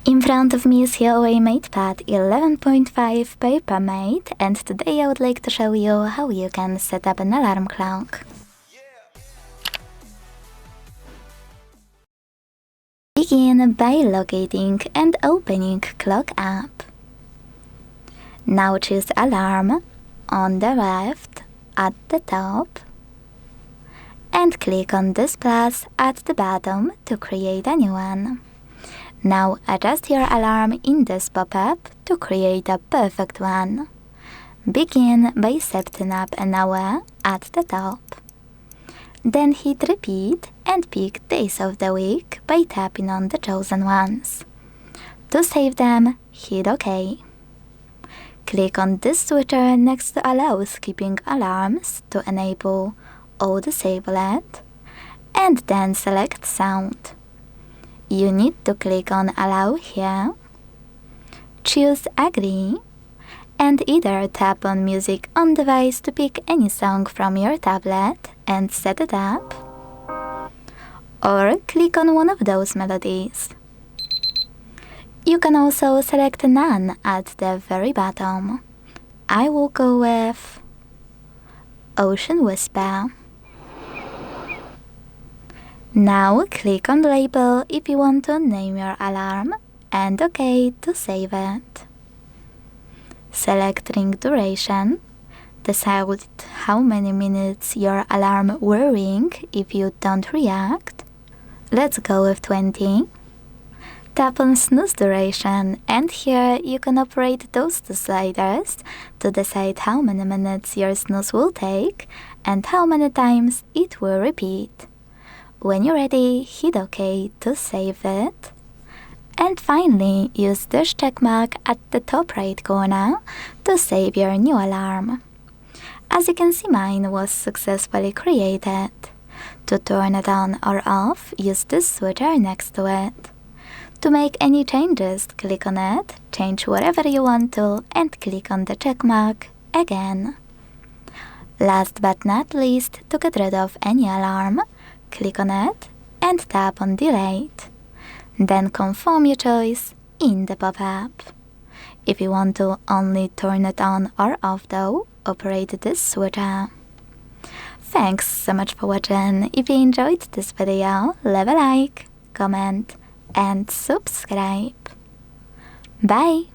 In front of me is HUAWEI MatePad 11.5 PaperMatte, and today I would like to show you how you can set up an alarm clock. Begin by locating and opening Clock app. Now choose Alarm on the left at the top and click on this plus at the bottom to create a new one. Now adjust your alarm in this pop-up to create a perfect one. Begin by setting up an hour at the top. Then hit repeat and pick days of the week by tapping on the chosen ones. To save them, hit OK. Click on this switcher next to Allow Skipping Alarms to enable or disable it, and then select Sound. You need to click on Allow here, choose Agree, and either tap on Music on device to pick any song from your tablet and set it up, or click on one of those melodies. You can also select None at the very bottom. I will go with Ocean Whisper. Now click on Label if you want to name your alarm, and OK to save it. Select Ring Duration. Decide how many minutes your alarm will ring if you don't react. Let's go with 20. Tap on Snooze Duration, and here you can operate those two sliders to decide how many minutes your snooze will take and how many times it will repeat. When you're ready, hit OK to save it. And finally, use this check mark at the top right corner to save your new alarm. As you can see, mine was successfully created. To turn it on or off, use this switcher next to it. To make any changes, click on it, change whatever you want to, and click on the check mark again. Last but not least, to get rid of any alarm, click on it and tap on Delete. Then confirm your choice in the pop-up. If you want to only turn it on or off though, operate this switcher. Thanks so much for watching. If you enjoyed this video, leave a like, comment, and subscribe. Bye!